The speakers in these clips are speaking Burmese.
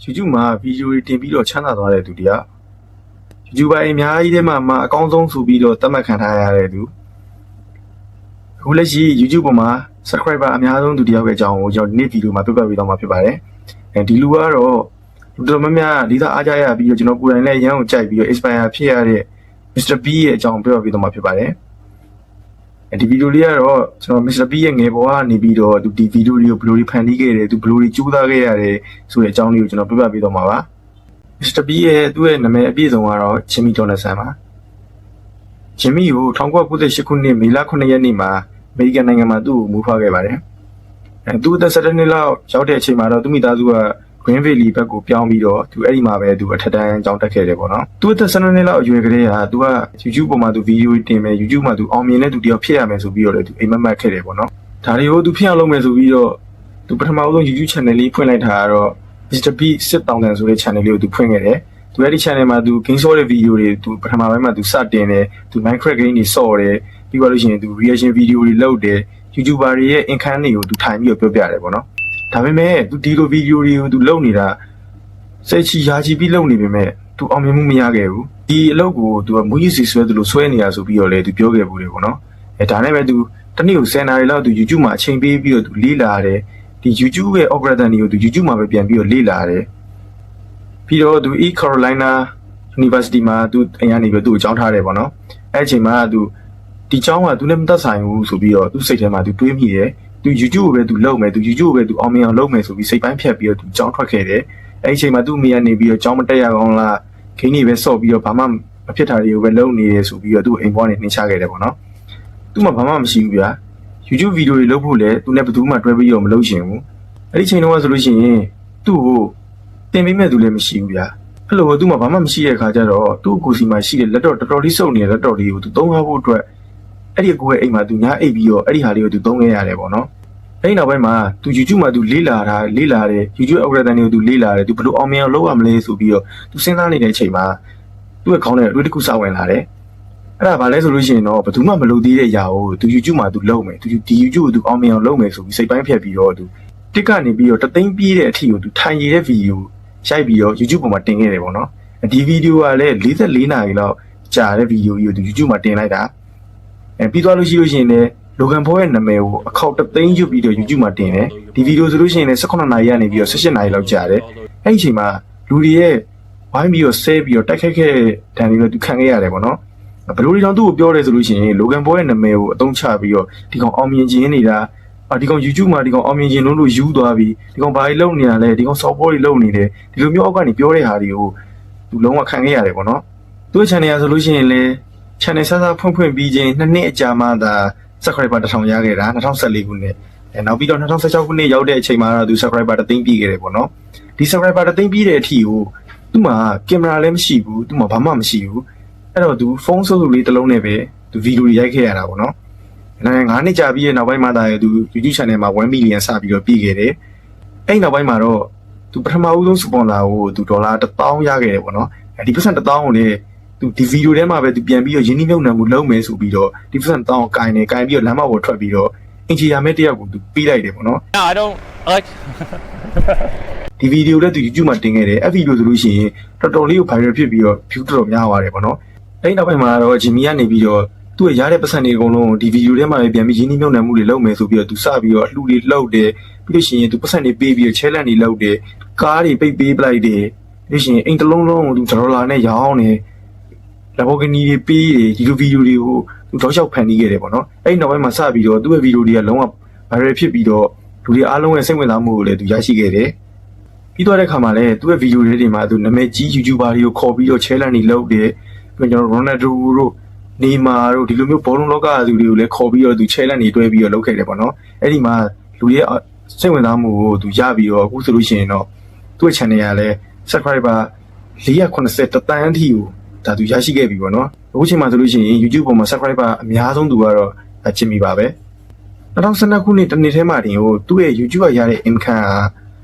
YouTube မှာဗီဒီယိုတွေတင်ပြီးတော့ချမ်းသာသွားတဲ့သူတရား YouTube အများကြီးထဲမှာအကောင်းဆုံးဆိုပြီးတော့သတ်မှတ်ခံထားရတဲ့သူအခုလက်ရှိ YouTube ပေါ်မှာ subscriber အများဆုံးသူတယောက်ရဲ့အကြောင်းကိုကျွန်တော်ဒီနေ့ဗီဒီယိုမှာပြပြပေးသွားမှာဖြစ်ပါတယ်ဒီလူကတော့လူတော်များများလေးစားအားကြရပြီးတော့ကျွန်တော်ကိုယ်တိုင်လည်းရန်ကိုကြိုက်ပြီးတော့ inspire ဖြစ်ရတဲ့ Mr. B ရဲ့အကြောင်းပြပြပေးသွားမှာဖြစ်ပါတယ်ဒီဗီဒီယိုလေးကတော့ကျွန်တော် Mr. B ရဲ့ငယ်ဘဝကနေပြီးတော့သူဒီဗီဒီယိုလေးကိုဘယ်လိုတွေဖန်တီးခဲ့တယ်သူဘယ်လိုတွေကြိုးစားခဲ့ရတယ်ဆိုတဲ့အကြောင်းလေးကိုကျွန်တော်ပြပြပေးသွားမှာပါ Mr. B ရဲ့သူ့ရဲ့နာမည်အပြည့်စုံကတော့ Jimmy Donaldson ပါ Jimmy ကို1998ခုနှစ်မေလ9ရက်နေ့မှာအမေရိကန်နိုင်ငံမှာသူ့ကိုမွေးဖွားခဲ့ပါတယ်သူအသက်17နှစ်လောက်ရောက်တဲ့အချိန်မှာတော့သူမိသားစုက Green Valley ဘက်ကိုပြောင်းပြီးတော့သူအဲ့ဒီမှာပဲသူအထက်တန်းကျောင်းတက်ခဲ့တယ်ပေါ့နော်သူအသက်12နှစ်လောက်အရွယ်ကလေးကသူက YouTube ပေါ်မှာသူဗီဒီယိုတင်မယ် YouTube မှာသူအောင်မြင်တဲ့သူတယောက်ဖြစ်ရမယ်ဆိုပြီးတော့လည်းသူအိမ်မက်မက်ခဲ့တယ်ပေါ့နော်ဒါတွေကိုသူဖြစ်အောင်လုပ်မယ်ဆိုပြီးတော့သူပထမဆုံး YouTube channel လေးဖွင့်လိုက်တာကတော့ Mr. B 6000ဆိုတဲ့ channel လေးကိုသူဖွင့်ခဲ့တယ်သူအဲ့ဒီ channel မှာသူ game ဆော့တဲ့ video တွေသူပထမပိုင်းမှာသူစတင်တယ်သူ Minecraft game တွေဆော့တယ်ပြီးတော့လို့ရှိရင်သူ reaction video တွေလုပ်တယ် YouTuber တွေရဲ့ income တွေကိုသူထိုင်ပြီးတော့ပြောပြတယ်ပေါ့နော်ဒါပေမဲ့သူဒီလို video တွေကိုသူလုပ်နေတာစိတ်ချရာချီပြီးလုပ်နေပေမဲ့သူအောင်မြင်မှုမရခဲ့ဘူးဒီအလုပ်ကိုသူကမူကြီးစီဆွဲသူလို့ဆွဲနေတာဆိုပြီးတော့လေသူပြောခဲ့ဘူးလေပေါ့နော်ဒါနဲ့ပဲသူတနေ့ကို10နာရီလောက်သူ YouTube မှာအချိန်ပေးပြီးတော့သူလေ့လာတယ်ဒီ YouTube ရဲ့ algorithm တွေကိုသူ YouTube မှာပဲပြန်ပြီးတော့လေ့လာတယ်ပြီးတော့သူ East Carolina University မှာသူအရင်ကနေပြီးသူ့အကြောင်းထားတယ်ပေါ့နော်အဲ့အချိန်မှာသူဒီအကြောင်းကသူနဲ့မသက်ဆိုင်ဘူးဆိုပြီးတော့သူ့စိတ်ထဲမှာသူတွေးမိတယ်သူ YouTube ကိုပဲသူလုပ်မယ်သူ YouTube ကိုပဲသူအောင်မြင်အောင်လုပ်မယ်ဆိုပြီးစိတ်ပိုင်းဖြတ်ပြီးတော့သူကြောင်းထွက်ခဲ့တယ်အဲ့ဒီအချိန်မှာသူ့မိကနေပြီးတော့ကြောင်းမတက်ရအောင်လားခင်းနေပဲဆော့ပြီးတော့ဘာမှမဖြစ်တာတွေကိုပဲလုပ်နေရဆိုပြီးတော့သူ့အိမ်ပေါ်ကနေနှင်ချခဲ့တယ်ပေါ့နော်သူ့မှာဘာမှမရှိဘူးဗျာ YouTube ဗီဒီယိုတွေလုပ်ဖို့လည်းသူနဲ့ဘယ်သူမှတွဲပြီးတော့မလုပ်ချင်ဘူးအဲ့ဒီချိန်တုန်းကဆိုလို့ရှိရင်သူ့ကိုတင်ပေးမဲ့သူလည်းမရှိဘူးဗျာအဲ့လိုသူ့မှာဘာမှမရှိတဲ့အခါကျတော့သူ့ကိုယ်စီမှာရှိတဲ့လက်တော့တော်တော်လေးစုပ်နေတဲ့လက်တော့လေးကိုသူသုံးထားဖို့အတွက်အဲ့ဒီကိုယ့်ရဲ့အိမ်မှာသူညာအိပ်ပြီးတော့အဲ့ဒီဟာလေးကိုသူသုံးခဲ့ရတယ်ပေါ့နော်အဲ့ဒီနောက်ပိုင်းမှာသူ YouTube မှာသူလေ့လာတယ် YouTube algorithm တွေကိုသူလေ့လာတယ်သူဘယ်လိုအောင်မြင်အောင်လုပ်ရမလဲဆိုပြီးတော့သူစဉ်းစားနေတဲ့အချိန်မှာသူ့ရဲ့ခေါင်းထဲအတွေ့တစ်ခုစဝင်လာတယ်အဲ့ဒါဘာလဲဆိုလို့ရှိရင်တော့ဘယ်သူမှမလုပ်သေးတဲ့အရာကိုသူ YouTube မှာသူလုပ်မယ်သူဒီ YouTube ကိုသူအောင်မြင်အောင်လုပ်မယ်ဆိုပြီးစိတ်ပိုင်းဖြတ်ပြီးတော့သူတစ်ကနေပြီးတော့တသိန်းပြည့်တဲ့အထိကိုသူထိုင်ရတဲ့ဗီဒီယိုရိုက်ပြီးတော့ YouTube ပေါ်မှာတင်ခဲ့တယ်ပေါ့နော်ဒီဗီဒီယိုကလည်း44နာရီလောက်ကြာတဲ့ဗီဒီယိုကြီးကိုသူ YouTube မှာတင်လိုက်တာပြီးသွားလို့ရှိလို့ရှိရင်လည်းLogan Paul ရဲ့နာမည်ကိုအခေါက်3သိန်းရွတ်ပြီးတော့ YouTube မှာတင်တယ်ဒီဗီဒီယိုဆိုလို့ရှိရင်လည်း18နာရီကနေပြီးတော့18နာရီလောက်ကြာတယ်အဲ့ဒီအချိန်မှာလူတွေရဲ့ဝိုင်းပြီးတော့ဆဲပြီးတော့တိုက်ခိုက်ခဲ့တဲ့ဒဏ်တွေကိုသူခံခဲ့ရတယ်ပေါ့နော်ဘယ်လိုတွေတောင်သူ့ကိုပြောတယ်ဆိုလို့ရှိရင် Logan Paul ရဲ့နာမည်ကိုအသုံးချပြီးတော့ဒီကောင်အောင်မြင်ခြင်းနေတာဒီကောင် YouTube မှာဒီကောင်အောင်မြင်ခြင်းလို့ယူသွားပြီးဒီကောင်ဘာတွေလုပ်နေတာလဲဒီကောင် software တွေလုပ်နေတယ်ဒီလိုမျိုးအောက်ကနေပြောတဲ့ဟာတွေကိုသူလုံးဝခံခဲ့ရတယ်ပေါ့နော်သူ့ channel ဆိုလို့ရှိရင်လည်း channel ဆန်းဖွင့်ပြီးချင်း2နှစ်အကြာမှသာ subscriber 1000ရခဲ့တာ2014ခုနှစ်နောက်ပြီးတော့2016ခုနှစ်ရောက်တဲ့အချိန်မှာတော့သူ subscriber 1000ပြည့်ခဲ့တယ်ပေါ့နော်ဒီ subscriber 1000ပြည့်တဲ့အထိကိုသူ့မှာကင်မရာလည်းမရှိဘူးသူ့မှာဘာမှမရှိဘူးအဲ့တော့သူဖုန်းဆိုးလေးတစ်လုံးနဲ့ပဲသူဗီဒီယိုတွေရိုက်ခဲ့ရတာပေါ့နော်9နှစ်ကြာပြီးတဲ့နောက်ပိုင်းမှာသူ YouTube channel မှာ1 million စပြီးတော့ပြည့်ခဲ့တယ်အဲ့နောက်ပိုင်းမှာတော့သူပထမဦးဆုံး sponsor ကိုသူဒေါ်လာ1000ရခဲ့တယ်ပေါ့နော်ဒီပတ်စံ1000ကိုလည်းသူဒီဗီဒီယိုထဲမှာပဲသူပြန်ပြီးတော့ရင်းနှီးမြှုပ်နှံမှုလုပ်မယ်ဆိုပြီးတော့ဒီပတ်စံ1000ကိုကင်ပြီးတော့လမ်းမပေါ်ထွက်ပြီးတော့အင်ဂျီယာမဲတယောက်ကိုသူပေးလိုက်တယ်ပေါ့နော် I don't like ဒီဗီဒီယိုလည်းသူ YouTube မှာတင်ခဲ့တယ်အဲ့ဗီဒီယိုဆိုလို့ရှိရင်တော်တော်လေးကို viral ဖြစ်ပြီးတော့ view တော်တော်များသွားတယ်ပေါ့နော်အဲ့နောက်ပိုင်းမှာတော့ Jimmy ကနေပြီးတော့သူ့ရဲ့ရတဲ့ပတ်စံတွေအကုန်လုံးဒီဗီဒီယိုထဲမှာပဲပြန်ပြီးရင်းနှီးမြှုပ်နှံမှုတွေလုပ်မယ်ဆိုပြီးတော့သူစပြီးတော့အလှူတွေလုပ်တယ်ပြီးလို့ရှိရင်သူပတ်စံတွေပေးပြီးတော့ challenge တွေလုပ်တယ်ကားတွေပိတ်ပေးပလိုက်တယ်ပြီးလို့ရှိရင်အိမ်တစ်လုံးလုံးကိုသူဒေါ်လာနဲ့ရောင်းတယ်Lamborghini တွေပေးတယ်ဒီလိုဗီဒီယိုတွေကိုသူတောက်လျှောက်ဖန်တီးခဲ့တယ်ပေါ့နော်အဲ့နောက်ပိုင်းမှာစပြီးတော့သူ့ရဲ့ဗီဒီယိုတွေကလုံးဝ viral ဖြစ်ပြီးတော့လူတွေအားလုံးရဲ့စိတ်ဝင်စားမှုကိုလည်းသူရရှိခဲ့တယ်ပြီးတော့တဲ့ခါမှာလည်းသူ့ရဲ့ဗီဒီယိုတွေမှာသူနာမည်ကြီး YouTuber တွေကိုခေါ်ပြီးတော့ challenge တွေလုပ်တယ်ပြီးတော့ကျွန်တော် Ronaldo တို့နေမာတို့ဒီလိုမျိုးဘောလုံးလောကသူတွေကိုလည်းခေါ်ပြီးတော့သူ challenge တွေတွဲပြီးတော့လုပ်ခဲ့တယ်ပေါ့နော်အဲ့ဒီမှာလူတွေရဲ့စိတ်ဝင်စားမှုကိုသူရပြီးတော့အခုဆိုလို့ရှိရင်တော့သူ့ရဲ့ channel ကလည်း subscriber 480တန်းအထိကိုဒါသူရရှိခဲ့ပြီပေါ့နော်အခုချိန်မှာဆိုလို့ရှိရင် YouTube ပေါ်မှာ subscriber အများဆုံးသူကတော့Jimmy ပါပဲ2012ခုနှစ်တနှစ်ထဲမှာတင်ကိုသူ့ရဲ့ YouTube ကရတဲ့ income က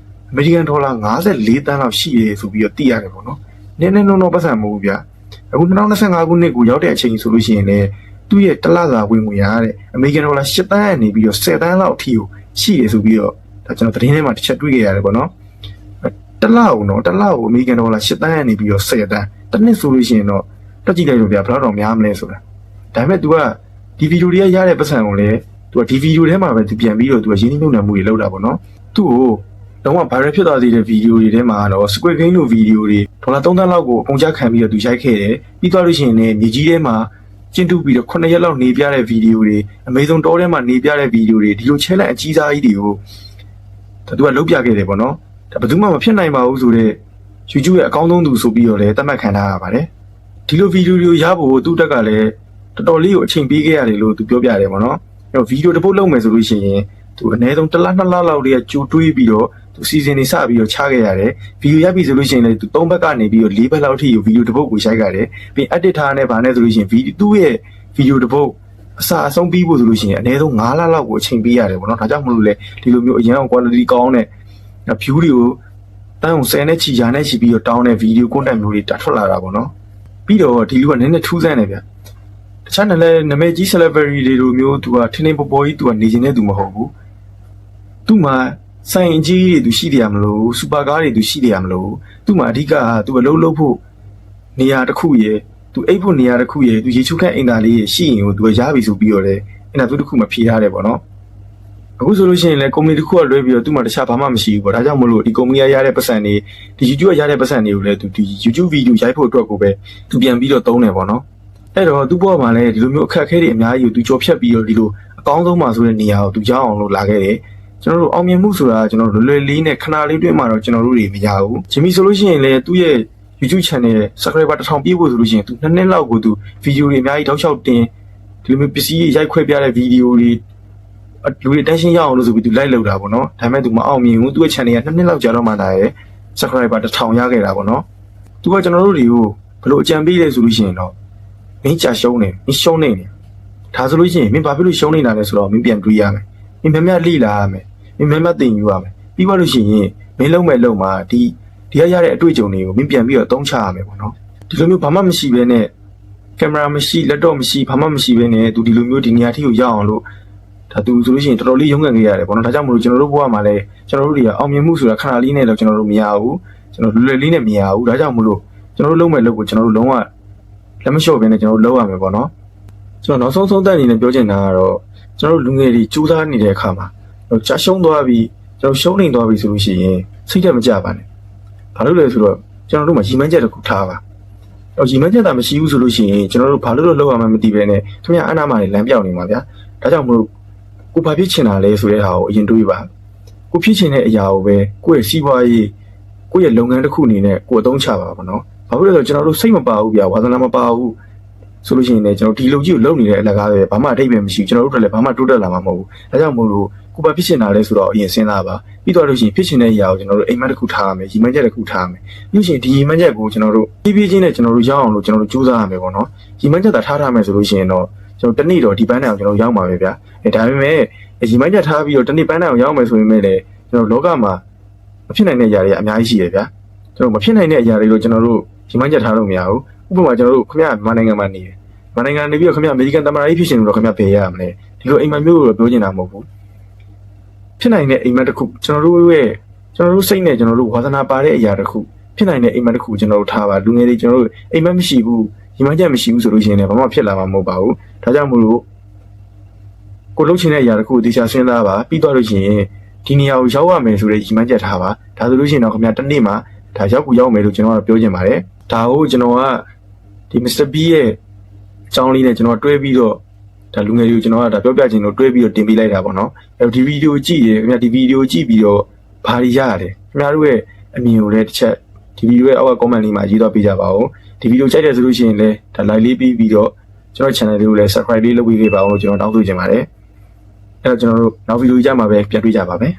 American dollar 54တန်းလောက်ရှိတယ်ဆိုပြီးတော့သိရတယ်ပေါ့နော်နည်းနည်းတော့ပတ်စံမဟုတ်ဘူးဗျာအခု2025ခုနှစ်ကိုရောက်တဲ့အချိန်ဆိုလို့ရှိရင်လည်းသူ့ရဲ့တစ်လစာဝင်ငွေရတဲ့ American dollar 8တန်းကနေပြီးတော့10တန်းလောက်အထိကိုရှိတယ်ဆိုပြီးတော့ဒါကျွန်တော်သတင်းထဲမှာတစ်ချက်တွေ့ခဲ့ရတယ်ပေါ့နော် တစ်လောက်နော်တစ်လောက်အမေရိကန်ဒေါ်လာ8 တန်းကနေပြီးတော့10 တန်းတစ်နှစ်ဆိုလို့ရှိရင်တော့တက်ကြည့်လိုက်လို့ဗျာဘယ်တော့များမလဲဆိုတာဒါပေမဲ့ तू ကဒီဗီဒီယိုတွေကရတဲ့ပတ်စံကိုလည်း तू ကဒီဗီဒီယိုထဲမှာပဲ तू ပြန်ပြီးတော့ तू ကရင်းနှီးမြှုပ်နှံမှုတွေလုပ်တာပေါ့နော်သူ့ကိုလုံးဝ viral ဖြစ်သွားသေးတဲ့ဗီဒီယိုတွေထဲမှာတော့ Squid Game လိုဗီဒီယိုတွေဒေါ်လာ3 သန်းလောက်ကိုအကုန်ကျခံပြီးတော့ तू ရိုက်ခဲ့တယ်ပြီးသွားလို့ရှိရင်လည်းမြေကြီးထဲမှာကျင်းတူပြီးတော့9 ရက်လောက်နေပြတဲ့ဗီဒီယိုတွေ Amazon တောထဲမှာနေပြတဲ့ဗီဒီယိုတွေဒီလို challenge အကြီးစားကြီးတွေကိုဒါ तू ကလုပ်ပြခဲ့တယ်ပေါ့နော်ဒါဘယ်သူမှမဖြစ်နိုင်ပါဘူးဆိုတော့ YouTube ရဲ့အကောင်းဆုံးသူဆိုပြီးတော့လည်းသတ်မှတ်ခံထားရပါတယ်ဒီလိုဗီဒီယိုတွေကိုရဖို့သူ့တက်ကလည်းတော်တော်လေးကိုအချိန်ပေးခဲ့ရတယ်လို့ तू ပြောပြတယ်ပေါ့နော်အဲ့တော့ဗီဒီယိုတစ်ပုတ်လုပ်မယ်ဆိုလို့ရှိရင် तू အနည်းဆုံး1 လ 2 လလောက်တည်းကကြိုတွေးပြီးတော့ तू စီစဉ်နေစပြီးတော့ချခဲ့ရတယ်ဗီဒီယိုရိုက်ပြီဆိုလို့ရှိရင်လည်း तू 3 ဘက်ကနေပြီးတော့4 ဘက်လောက်ထိကိုဗီဒီယိုတစ်ပုတ်ကိုရိုက်ခဲ့တယ်ပြီး edit ထားနဲ့ဗာနဲ့ဆိုလို့ရှိရင်သူ့ရဲ့ဗီဒီယိုတစ်ပုတ်အစအဆုံးပြီးဖို့ဆိုလို့ရှိရင်အနည်းဆုံး5 လလောက်ကိုအချိန်ပေးရတယ်ပေါ့နော်ဒါကြောင့်မလို့လေဒီလိုမျိုးအရင်အောင် quality ကောင်းတဲ့ view တွေကိုတန်းအောင်10နဲ့ချီရာနဲ့ချီပြီးတော့တောင်းတဲ့ဗီဒီယို content မျိုးတွေတာထွက်လာတာပေါ့နော်ပြီးတော့ဒီလူကနည်းနည်းထူးဆန်းတယ်ဗျတခြားလည်းနာမည်ကြီး celebrity တွေလိုမျိုးသူကထင်းထင်းပေါ်ပေါ်ကြီးသူကနေခြင်းနဲ့သူမဟုတ်ဘူးသူ့မှာဆိုင်အကြီးတွေသူရှိတယ်ရမလို့စူပါကားတွေသူရှိတယ်ရမလို့သူ့မှာအဓိကသူအလုပ်လုပ်ဖို့နေရာတစ်ခုရယ်သူအိပ်ဖို့နေရာတစ်ခုရယ်သူရေချိုးခန့်အင်တာလေးရှိရင်ကိုသူရပြီဆိုပြီးတော့လေအင်တာဗျူးတစ်ခုမှဖြေထားတယ်ပေါ့နော်အခုဆိုလို့ရှိရင်လည်းကုမ္ပဏီတစ်ခုကလွှဲပြီးတော့သူ့မှာတခြားဘာမှမရှိဘူးပေါ့ဒါကြောင့်မလို့ဒီကုမ္ပဏီကရတဲ့ပတ်စံတွေဒီ YouTube ကရတဲ့ပတ်စံတွေကိုလည်းသူဒီ YouTube ဗီဒီယိုရိုက်ဖို့အတွက်ကိုပဲသူပြန်ပြီးတော့သုံးတယ်ပေါ့နော်အဲ့တော့သူ့ဘဝမှာလည်းဒီလိုမျိုးအခက်အခဲတွေအများကြီးကိုသူကြော်ဖြတ်ပြီးတော့ဒီလိုအကောင်းဆုံးမှာဆိုတဲ့နေရာကိုသူရောက်အောင်လို့လာခဲ့တယ်ကျွန်တော်တို့အောင်မြင်မှုဆိုတာကျွန်တော်တို့လွယ်လေးနဲ့ခဏလေးတွင်းမှာတော့ကျွန်တော်တို့တွေမရဘူးဂျင်မီဆိုလို့ရှိရင်လည်းသူ့ရဲ့ YouTube channel subscriber 1000ပြည့်ဖို့ဆိုလို့ရှိရင်သူ2 နှစ်လောက်ကိုသူဗီဒီယိုတွေအများကြီးတောက်လျှောက်တင်ဒီလိုမျိုးပစ္စည်းရိုက်ခွဲပြတဲ့ဗီဒီယိုတွေလူတွေ attention ရအောင်လို့ဆိုပြီးသူ like လုပ်တာပေါ့နော်ဒါပေမဲ့သူမအောင်မြင်ဘူးသူ့ရဲ့ channel က2 နှစ်လောက်ကြာတော့မှလာရဲ့ subscriber 1000ရခဲ့တာပေါ့နော်သူကကျွန်တော်တို့တွေကိုဘယ်လိုအကြံပေးလဲဆိုလို့ရှိရင်တော့မင်းကြာရှုံးနေမင်းရှုံးနေဒါဆိုလို့ရှိရင်မင်းဘာဖြစ်လို့ရှုံးနေတာလဲဆိုတော့မင်းပြန်တွေးရမယ်မင်းများလှိလာရမယ်မင်းများတင်ယူရမယ်ပြီးသွားလို့ရှိရင်မင်းလုံးမဲ့လုံးမှာဒီရရတဲ့အတွေ့အကြုံတွေကိုမင်းပြန်ပြီးတော့သုံးချရမယ်ပေါ့နော်ဒီလိုမျိုးဘာမှမရှိဘဲနဲ့ကင်မရာမရှိလက်တော့မရှိဘာမှမရှိဘဲနဲ့သူဒီလိုမျိုးဒီနေရာထိကိုရောက်အောင်လို့ဒါသူဆိုလို့ရှိရင်တော်တော်လေးရုန်းကန်ခဲ့ရတယ်ပေါ့နော်ဒါကြောင့်မလို့ကျွန်တော်တို့ဘဝမှာလည်းကျွန်တော်တို့တွေကအောင်မြင်မှုဆိုတာခဏလေးနဲ့တော့ကျွန်တော်တို့မရဘူးကျွန်တော်လွယ်လေးနဲ့မရဘူးဒါကြောင့်မလို့ကျွန်တော်တို့လုံးမဲ့လုံးကိုကျွန်တော်တို့လုံးဝလက်မလျှော့ဘဲနဲ့ကျွန်တော်တို့လုံးရမယ်ပေါ့နော်ကျွန်တော်နောက်ဆုံးတက်အနေနဲ့ပြောချင်တာကတော့ကျွန်တော်တို့လူငယ်တွေကြိုးစားနေတဲ့အခါမှာကြာရှုံးသွားပြီးကျွန်တော်ရှုံးနေသွားပြီဆိုလို့ရှိရင်စိတ်တက်မကြပါနဲ့ဘာလို့လဲဆိုတော့ကျွန်တော်တို့မှာရီမန်းချက်တစ်ခုထားပါရီမန်းချက်တာမရှိဘူးဆိုလို့ရှိရင်ကျွန်တော်တို့ဘာလို့လုပ်ရမှမသိပဲနဲ့ခင်ဗျာအနာမတွေလမ်းပြောင်းနေမှာဗျာဒါကြောင့်မလို့ကိုဘာဖြစ်ချင်တာလဲဆိုတဲ့ဟာကိုအရင်တွေးပါကိုဖြစ်ချင်တဲ့အရာကိုပဲကိုယ့်ရဲ့စီးပွားရေးကိုယ့်ရဲ့လုပ်ငန်းတစ်ခုအနေနဲ့ကိုယ်အသုံးချပါပါနော်ဘာဖြစ်လဲဆိုတော့ကျွန်တော်တို့စိတ်မပါဘူးဗျာဝါသနာမပါဘူးဆိုလို့ရှိရင်လည်းကျွန်တော်ဒီလူကြီးကိုလုပ်နေတဲ့အလကားပဲဘာမှအထိပ္ပယ်မရှိဘူးကျွန်တော်တို့လည်းဘာမှတိုးတက်လာမှာမဟုတ်ဘူးဒါကြောင့်မို့လို့ကိုဘာဖြစ်ချင်တာလဲဆိုတော့အရင်စဉ်းစားပါပြီးတော့လို့ရှိရင်ဖြစ်ချင်တဲ့အရာကိုကျွန်တော်တို့အိမ်မက်တစ်ခုထားရမယ်ရီမန်းချက်တစ်ခုထားရမယ်ပြီးရှင်ဒီရီမန်းချက်ကိုကျွန်တော်တို့ဖြည်းဖြည်းချင်းနဲ့ကျွန်တော်တို့ရောက်အောင်လို့ကျွန်တော်တို့ကြိုးစားရမယ်ပေါ့နော်ရီမန်းချက်သာထားမယ်ဆိုလို့ရှိရင်တော့ကျွန်တော်တနေ့တော့ဒီပန်းတိုင်အောင်ကျွန်တော်ရောက်မှာပဲဗျာဒါပေမဲ့ရီမန်းချက်ထားပြီးတော့တနေ့ပန်းတိုင်အောင်ရောက်မယ်ဆိုရင်လည်းကျွန်တော်လောကမှာမဖြစ်နိုင်တဲ့အရာတွေအများကြီးရှိတယ်ဗျာကျွန်တော်မဖြစ်နိုင်တဲ့အရာတွေလို့ကျွန်တော်တို့ရီမန်းချက်ထားလို့မရဘူးဥပမာကျွန်တော်တို့ခင်ဗျာမြန်မာနိုင်ငံမှာနေတယ်မြန်မာနိုင်ငံနေပြီးတော့ခင်ဗျာအမေရိကန်သမ္မတကြီးဖြစ်ရှင်လို့ခင်ဗျာဘယ်ရရမလဲဒီလိုအိမ်မက်မျိုးကိုပြောနေတာမဟုတ်ဘူးဖြစ်နိုင်တဲ့အိမ်မက်တစ်ခုကျွန်တော်တို့စိတ်နဲ့ကျွန်တော်တို့ဝါသနာပါတဲ့အရာတစ်ခုဖြစ်နိုင်တဲ့အိမ်မက်တစ်ခုကျွန်တော်တို့ထားပါလူငယ်တွေကျွန်တော်တို့အိမ်မက်မရှိဘူးရီမန်းချက်မရှိဘူးဆိုလို့ရှိရင်လည်းဘာမှဖြစ်လာမှာမဟုတ်ပါဘူးဒါကြောင့်မို့လို့ကိုလှုပ်ချင်တဲ့အရာတစ်ခုကိုတေချာစဉ်းစားပါပြီးတော့လို့ရှိရင်ဒီနေရာကိုရောက်ရမယ်ဆိုတဲ့ရီမန်းချက်ထားပါဒါဆိုလို့ရှိရင်တော့ခင်ဗျာတစ်နေ့မှာဒါရောက်မယ်လို့ကျွန်တော်ကပြောချင်ပါတယ်ဒါကိုကျွန်တော်ကဒီ Mr. B ရဲ့အကြောင်းလေးနဲ့ကျွန်တော်တွဲပြီးတော့ဒါလူငယ်တွေကိုကျွန်တော်ကဒါပြောပြချင်လို့တွဲပြီးတော့တင်ပေးလိုက်တာပေါ့နော်အဲဒီဗီဒီယိုကြည့်ရခင်ဗျာဒီဗီဒီယိုကြည့်ပြီးတော့ဘာတွေရရတယ်ခင်ဗျားတို့ရဲ့အမြင်ကိုလည်းတစ်ချက်ဒီဗီဒီယိုရဲ့အောက်က comment လေးမှာရေးတော့ပေးကြပါဦးဒီဗီဒီယိုကြိုက်တယ်ဆိုလို့ရှိရင်လည်းဒါ like လေးပြီးတော့ကျွန်တော် channel လေးကိုလည်း subscribe လေးလုပ်ပေးပါဦးလို့ကျွန်တော်တောင်းဆိုချင်ပါတယ်အဲ့တော့ကျွန်တော်တို့နောက်ဗီဒီယိုကြမှာပဲပြန်တွေ့ကြပါမယ်